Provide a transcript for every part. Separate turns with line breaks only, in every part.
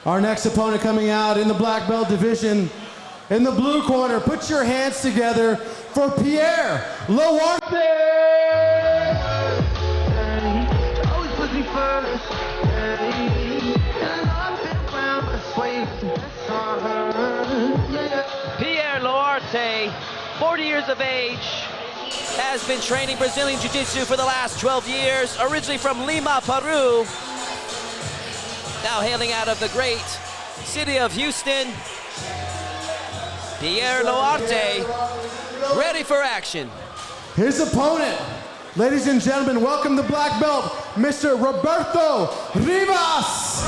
Our next opponent coming out in the black belt division, in the blue corner, put your hands together for Pierre Loarte.
Always put me first.
Pierre Loarte, 40 years of age, has been training Brazilian Jiu-Jitsu for the last 12 years, originally from Lima, Peru. Now hailing out of the great city of Houston, Pierre Loarte, ready for action.
His opponent, ladies and gentlemen, welcome the black belt, Mr. Roberto Rivas.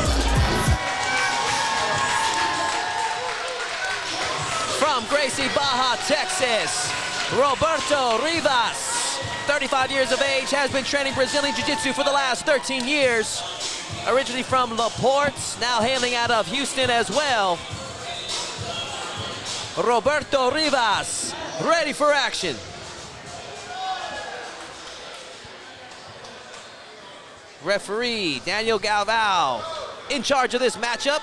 From Gracie, Baja, Texas, Roberto Rivas, 35 years of age, has been training Brazilian Jiu-Jitsu for the last 13 years. Originally from Loarte, now hailing out of Houston as well. Roberto Rivas, ready for action. Referee Daniel Galvao in charge of this matchup.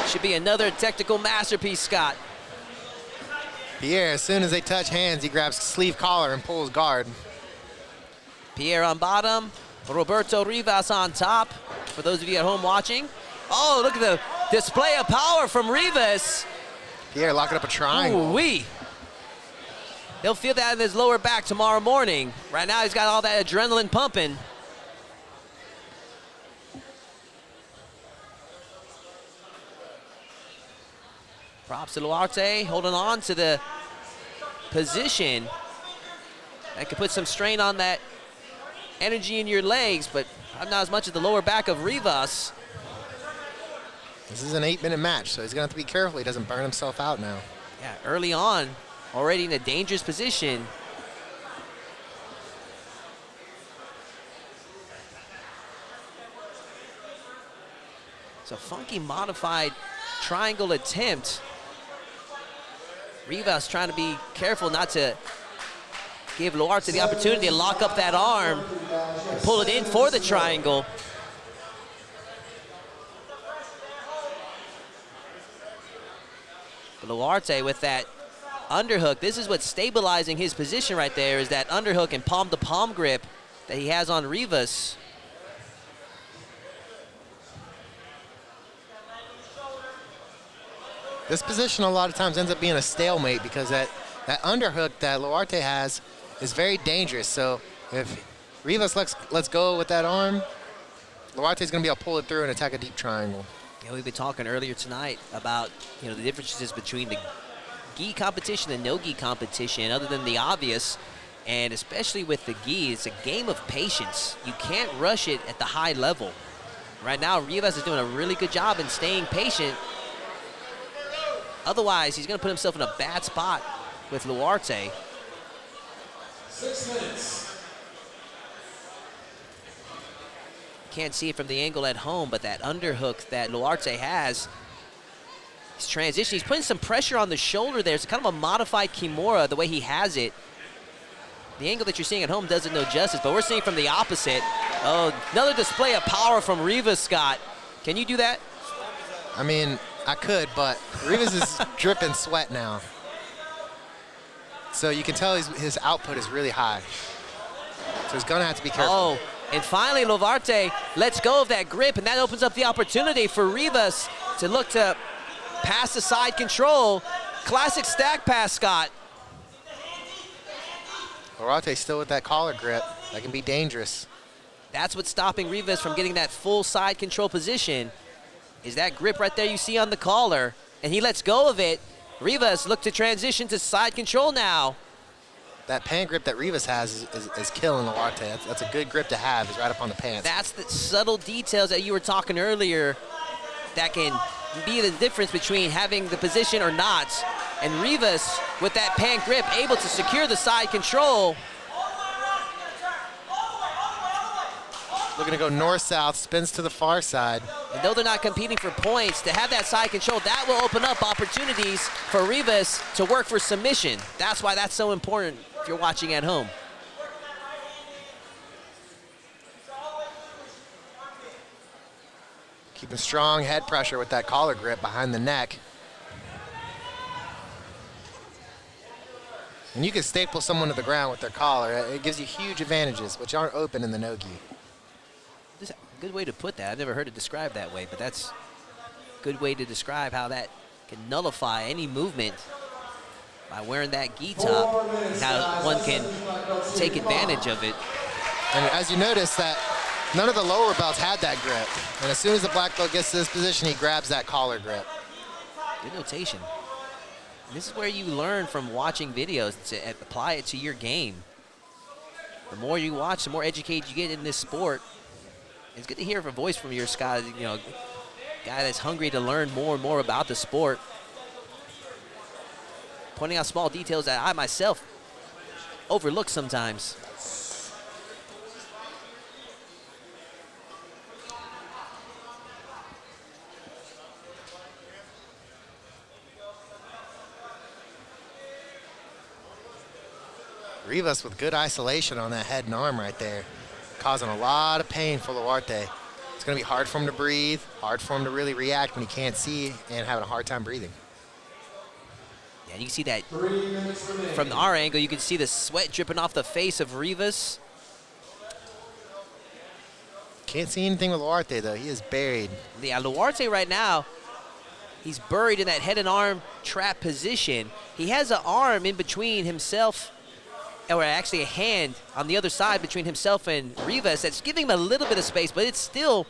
Should be another technical masterpiece, Scott.
Pierre, as soon as they touch hands, he grabs sleeve collar and pulls guard.
Pierre on bottom, Roberto Rivas on top. For those of you at home watching. Oh, look at the display of power from Rivas.
Pierre locking up a triangle.
Ooh-wee. He'll feel that in his lower back tomorrow morning. Right now, he's got all that adrenaline pumping. Props to Loarte, holding on to the position. That could put some strain on that energy in your legs, but not as much as the lower back of Rivas.
This is an 8-minute match, so he's gonna have to be careful he doesn't burn himself out now.
Yeah, early on, already in a dangerous position. It's a funky modified triangle attempt. Rivas trying to be careful not to give Loarte the opportunity to lock up that arm and pull it in for the triangle. But Loarte with that underhook, this is what's stabilizing his position right there, is that underhook and palm-to-palm grip that he has on Rivas.
This position a lot of times ends up being a stalemate because that underhook that Loarte has is very dangerous. So if Rivas lets go with that arm, Loarte's gonna be able to pull it through and attack a deep triangle.
Yeah, we've been talking earlier tonight about, you know, the differences between the gi competition and no gi competition, other than the obvious. And especially with the gi, it's a game of patience. You can't rush it at the high level. Right now, Rivas is doing a really good job in staying patient. Otherwise, he's going to put himself in a bad spot with Loarte.
6 minutes.
Can't see it from the angle at home, but that underhook that Loarte has, he's transitioning. He's putting some pressure on the shoulder there. It's kind of a modified Kimura, the way he has it. The angle that you're seeing at home doesn't do justice, but we're seeing from the opposite. Oh, another display of power from Rivas, Scott. Can you do that?
I mean, I could, but Rivas is dripping sweat now. So you can tell his output is really high. So he's gonna have to be careful.
Oh, and finally Loarte lets go of that grip, and that opens up the opportunity for Rivas to look to pass the side control. Classic stack pass, Scott.
Loarte's still with that collar grip. That can be dangerous.
That's what's stopping Rivas from getting that full side control position, is that grip right there you see on the collar, and he lets go of it. Rivas look to transition to side control now.
That pant grip that Rivas has is killing Loarte. That's a good grip to have, is right up on the pants.
That's the subtle details that you were talking earlier that can be the difference between having the position or not. And Rivas, with that pant grip, able to secure the side control.
Looking to go north-south, spins to the far side.
And though they're not competing for points, to have that side control, that will open up opportunities for Rivas to work for submission. That's why that's so important if you're watching at home.
Keeping strong head pressure with that collar grip behind the neck. And you can staple someone to the ground with their collar. It gives you huge advantages, which aren't open in the no-gi.
That's a good way to put that. I've never heard it described that way, but that's a good way to describe how that can nullify any movement by wearing that gi top, and how one can take advantage of it.
And as you notice, that none of the lower belts had that grip. And as soon as the black belt gets to this position, he grabs that collar grip.
Good notation. This is where you learn from watching videos to apply it to your game. The more you watch, the more educated you get in this sport. It's good to hear a voice from your guy that's hungry to learn more and more about the sport. Pointing out small details that I myself overlook sometimes.
Rivas with good isolation on that head and arm right there, causing a lot of pain for Loarte. It's going to be hard for him to breathe, hard for him to really react when he can't see and having a hard time breathing.
Yeah, you can see that from our angle. You can see the sweat dripping off the face of Rivas.
Can't see anything with Loarte, though. He is buried.
Yeah, Loarte right now, he's buried in that head and arm trap position. He has an arm in between himself, or actually a hand on the other side between himself and Rivas. That's giving him a little bit of space, but it's still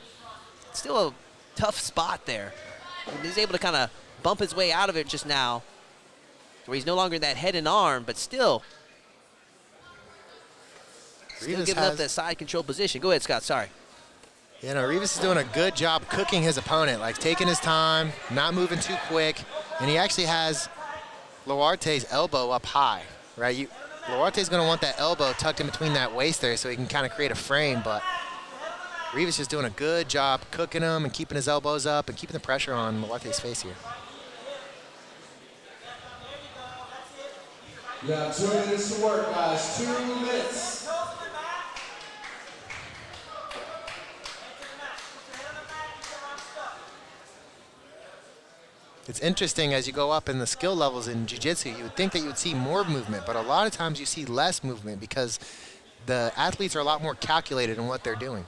a tough spot there. He's able to kind of bump his way out of it just now, where he's no longer in that head and arm, but still giving up that side control position. Go ahead, Scott, sorry.
You know, Rivas is doing a good job cooking his opponent, like taking his time, not moving too quick, and he actually has Loarte's elbow up high, right? Loarte's going to want that elbow tucked in between that waist there so he can kind of create a frame, but Rivas is doing a good job cooking him and keeping his elbows up and keeping the pressure on Loarte's face here.
You got 2 minutes to work, guys. 2 minutes.
It's interesting as you go up in the skill levels in jiu-jitsu, you would think that you would see more movement, but a lot of times you see less movement because the athletes are a lot more calculated in what they're doing.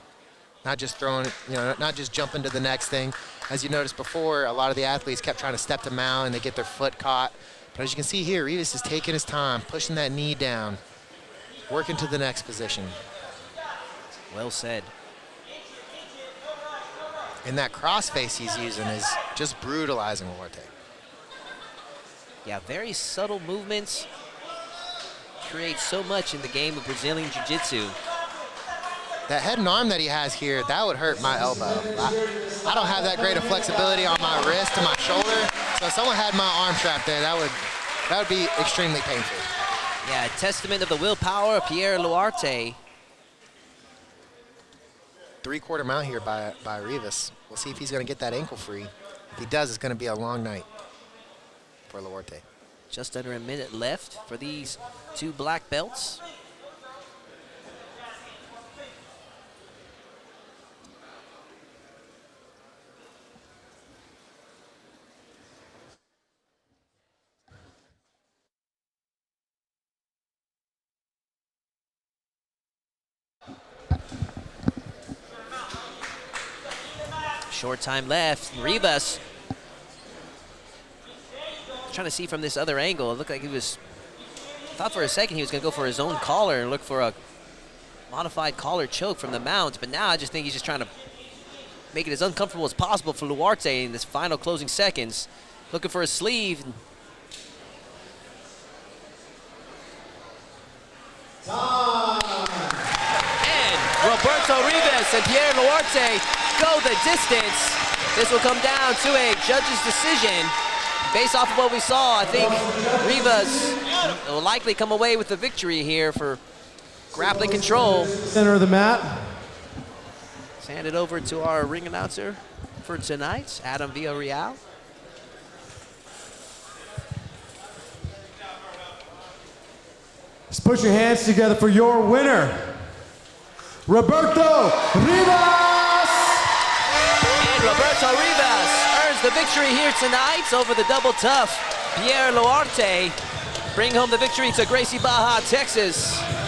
Not just throwing, not just jumping to the next thing. As you noticed before, a lot of the athletes kept trying to step to mount and they get their foot caught. But as you can see here, Rivas is taking his time, pushing that knee down, working to the next position.
Well said.
And that crossface he's using is just brutalizing Loarte.
Yeah, very subtle movements create so much in the game of Brazilian Jiu-Jitsu.
That head and arm that he has here, that would hurt my elbow. I don't have that great of flexibility on my wrist and my shoulder, so if someone had my arm trapped there, that would be extremely painful.
Yeah, a testament of the willpower of Pierre Loarte.
3/4 mount here by Rivas. We'll see if he's going to get that ankle free. If he does, it's going to be a long night for Loarte.
Just under a minute left for these two black belts. Short time left. Rivas trying to see from this other angle. It looked like thought for a second he was going to go for his own collar and look for a modified collar choke from the mount. But now I just think he's just trying to make it as uncomfortable as possible for Loarte in this final closing seconds. Looking for a sleeve. And Roberto Rivas and Pierre Loarte go the distance. This will come down to a judge's decision. Based off of what we saw, I think Rivas will likely come away with the victory here for grappling control.
Center of the mat.
Let's hand it over to our ring announcer for tonight, Adam Villarreal.
Let's put your hands together for your winner, Roberto Rivas!
And Roberto Roberto Rivas earns the victory here tonight over the double tough Pierre Loarte. Bring home the victory to Gracie, Baja, Texas.